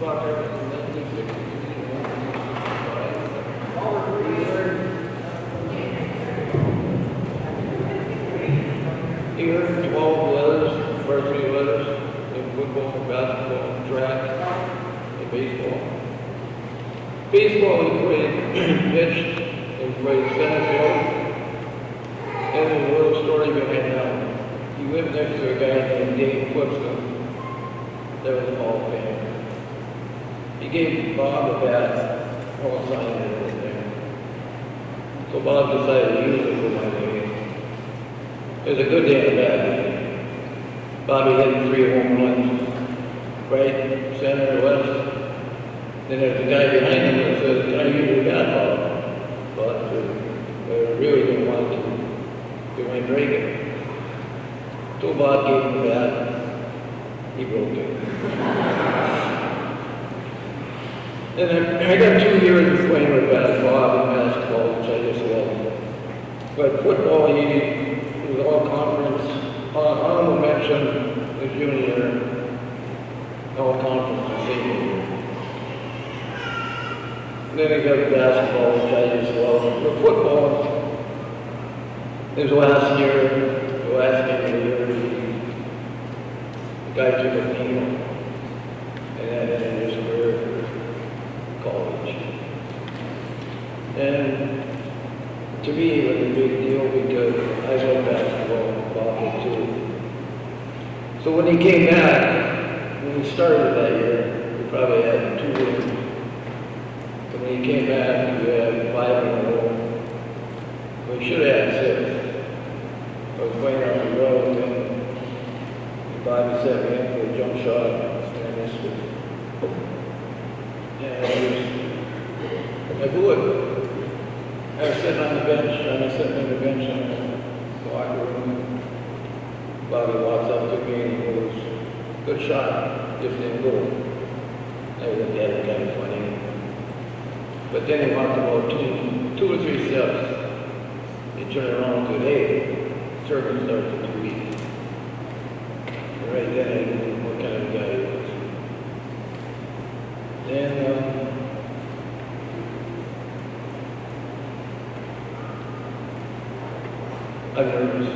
Sauk Rapids in 1963. He earned 12 letters, varsity letters, in football, basketball, track, and baseball. Baseball he played, pitched, and played center field. And there's a little story behind that. He lived next to a guy named Dave Clipson. That was a Hall of Famer. He gave Bob a bat, all signed and everything. So Bob decided to use it for my name. It was a good day and a bad day. Bobby hit 3 home runs, right, center, left. Then there's a guy behind him that says, "Can I use your bat, Bob?" But I really didn't want to. They went break it. So Bob gave him the bat. He broke it. And I got 2 years of playing with basketball and basketball, which I just loved. But football, he was all conference, honorable mention the junior, all conference the senior year. And then I got basketball, which I just loved. But football, his last year, the last game of the year, the guy took a knee, and that ended his career for college. And to me, it was a big deal because I love basketball and Bob too. So when he came back, when we started that year, we probably had 2 wins. And when he came back, we had 5 in a row. We should have had 6. I was playing on the road, and Bobby set me up for a jump shot, and I missed it. And I blew it. I was sitting on the bench, in the locker room. Bobby walks up to me and goes, "Good shot, just didn't go." I looked at it kind of funny. But then he walked about 2 or 3 steps. He turned around and said, "Hey, circle starts at 2 weeks." And right then I knew what kind of guy he was. And I'm nervous.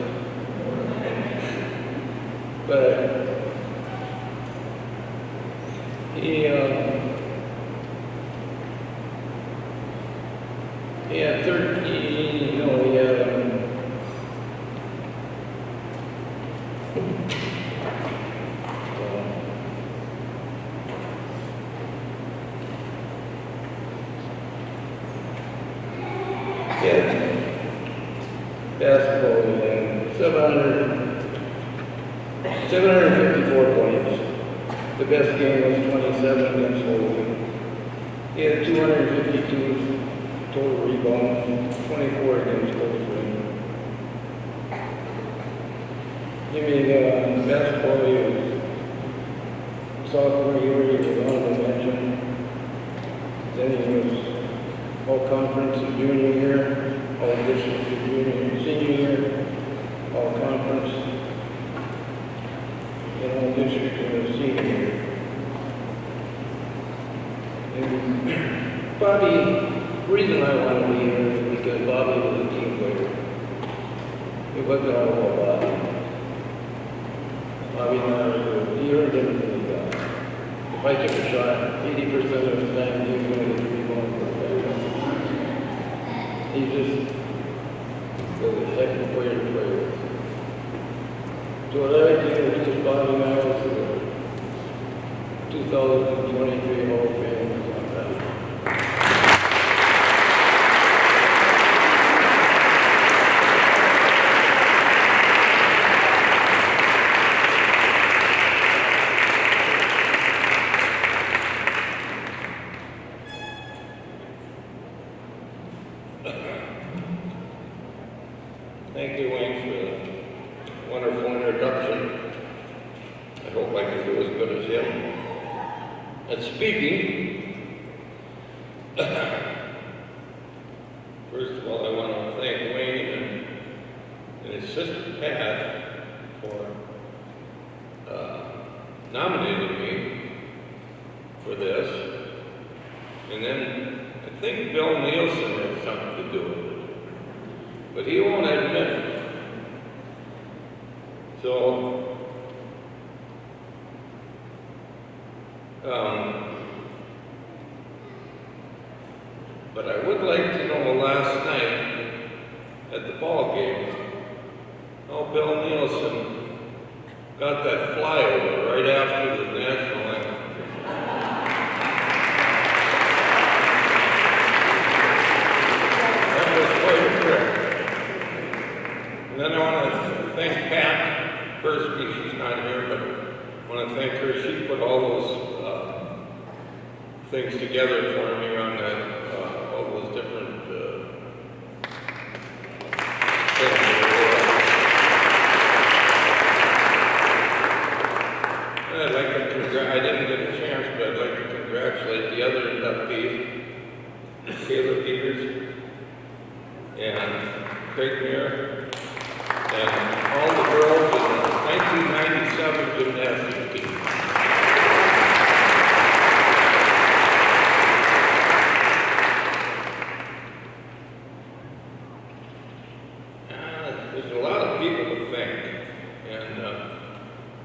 But he had 13, no, he had basketball, we had 754 points. The best game was 27 against Schulte. He had 252 total rebounds, 24 against Schulte. I mean, basketball, he was sophomore year, he was honorable mention. Then he was all conference the junior year, all district the junior and senior year, all conference, and all district in the senior year. And Bobby, the reason I want to be here is because Bobby was a team player. It wasn't all about Bobby. Bobby and I were good. He earned everything he got. If I took a shot, 80% of the time he was going to 3 points. He just was a second player to play with. So what I think is just Bobby and I was the 2023 Hall of Fame on that. Thank you, Wayne, for the wonderful introduction. I hope I can do as good as him. And speaking, first of all, I want to thank Wayne and his sister Pat for nominating me for for this. And then I think Bill Nielsen had something to do with it. But he won't admit it. So, but I would like to know last night at the ball game how Bill Nielsen got that flyover right after the national anthem. That was quite a trip. And then I want to thank Pat Persky. She's not here, but I want to thank her. She put all those things together for me on that, all those different things. I'd like to I didn't get a chance, but I'd like to congratulate the other inductees, Caleb Peters and Craig Muir, and all the girls in the 1997 gymnastics team. There's a lot of people to thank, and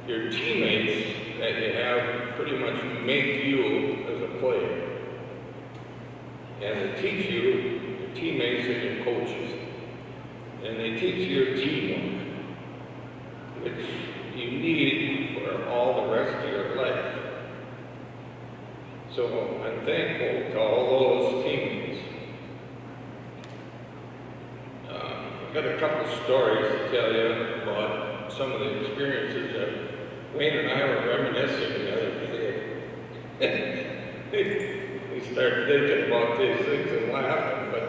your teammates that you have pretty much make you as a player, and they teach you, your teammates and your coaches, and they teach you your teamwork, which you need for all the rest of your life. So I'm thankful to all those teammates. I've got a couple stories to tell you about some of the experiences that Wayne and I were reminiscing the other day. We started thinking about these things and laughing, but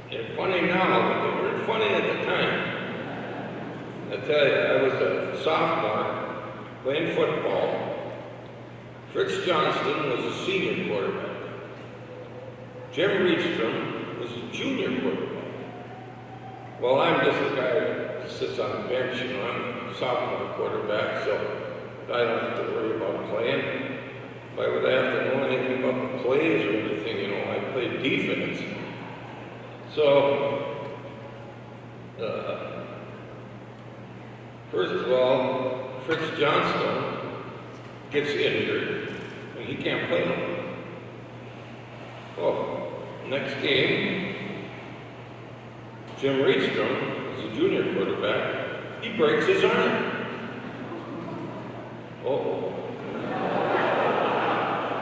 they're funny now, but they weren't funny at the time. I tell you, I was a sophomore playing football. Fritz Johnston was a senior quarterback. Jim Reedstrom was a junior quarterback. Well, I'm just a guy that sits on the bench, you know, I'm a sophomore quarterback, so I don't have to worry about playing. Why would I have to know anything about the plays or anything, you know, I played defense. So, first of all, Fritz Johnston gets injured, and he can't play no more. Well, next game, Jim Reedstrom is a junior quarterback. He breaks his arm. Oh,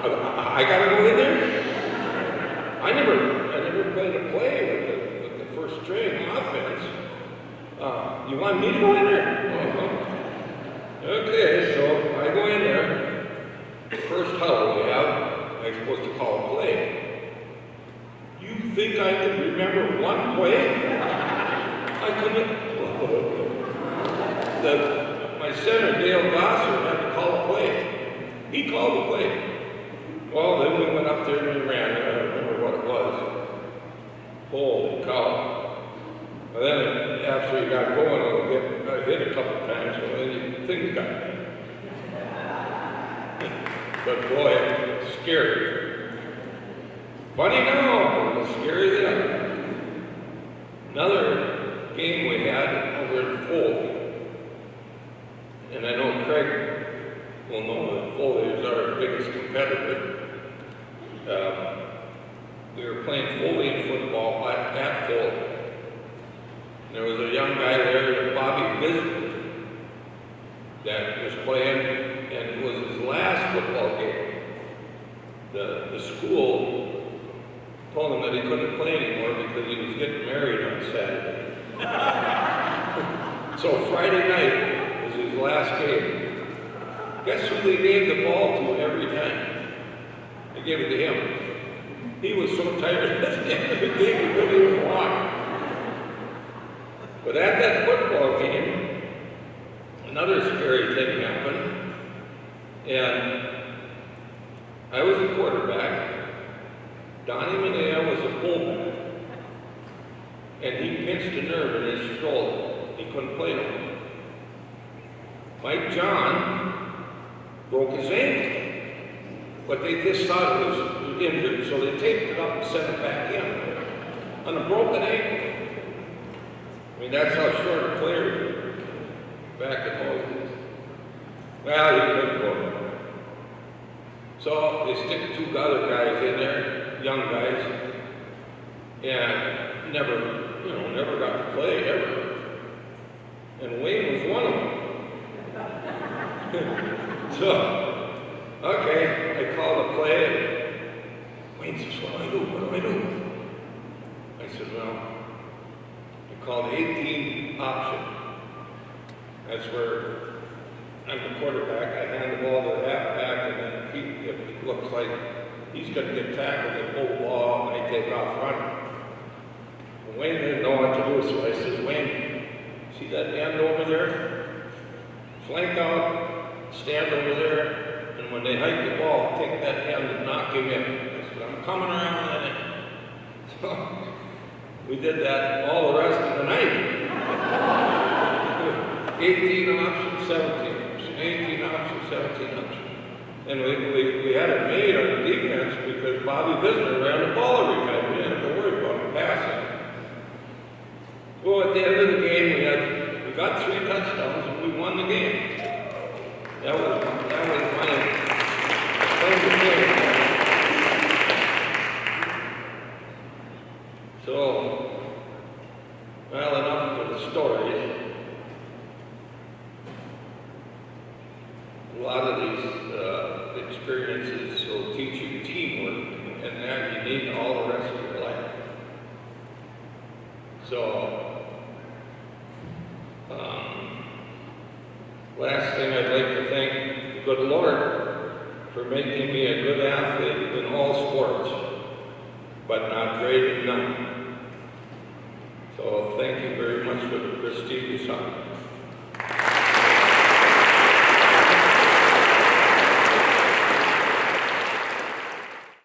I gotta go in there? I never played a play with the first string offense. You want me to go in there? Okay, so I go in there. The first huddle we have, I'm supposed to call a play. You think I can remember one play? I couldn't. My center, Dale Gosser, had to call a play. He called the play. Well, then we went up there and we ran. I don't remember what it was. Holy cow. And then after he got going, I hit a couple times, so then things got bad. But boy, it was scary. Funny now, it was scary then. Another game we had over in Foley. And I know Craig will know that Foley is our biggest competitor. We were playing Foley football at Foley. There was a young guy there, Bobby Bisbee, that was playing, and it was his last football game. The school told him that he couldn't play anymore because he was getting married on Saturday. So Friday night was his last game. Guess who they gave the ball to every time? They gave it to him. He was so tired at the end of the game he couldn't even walk. But at that football game, another scary thing happened. And I was the quarterback. Donnie Manea was a fullback. And he pinched a nerve in his shoulder. He couldn't play no more. Mike John broke his ankle. but they just thought it was injured, so they taped it up and sent it back in on a broken ankle. I mean, that's how short a player back in those days. Well, he couldn't go. So they stick two other guys in there, young guys, and never got to play ever. And Wayne was one of them. So, okay, I called a play, and Wayne says, what do I do? What do I do? I said, well, I called the 18 option. That's where I'm the quarterback. I hand the ball to the halfback, and then if it looks like he's going to get tackled, I pull the ball, and I take off running. And Wayne didn't know what to do, so I said, Wayne, see that end over there? Flank out, stand over there, and when they hike the ball, take that end and knock him in. I said, I'm coming around that end. So we did that all the rest of the night. 18 options, 17 options, 18 options, 17 options. And we had it made on the defense because Bobby Visner ran the ball every time. We didn't have to worry about him passing. Well, at the end of the game, we got 3 touchdowns and we won the game. That was my claim to fame. So, well, enough for the stories. A lot of these experiences will teach you teamwork, and that you need all the rest of your life. So, last thing I'd like to thank the good Lord for making me a good athlete in all sports, but not great in none. So thank you very much for the prestigious honor.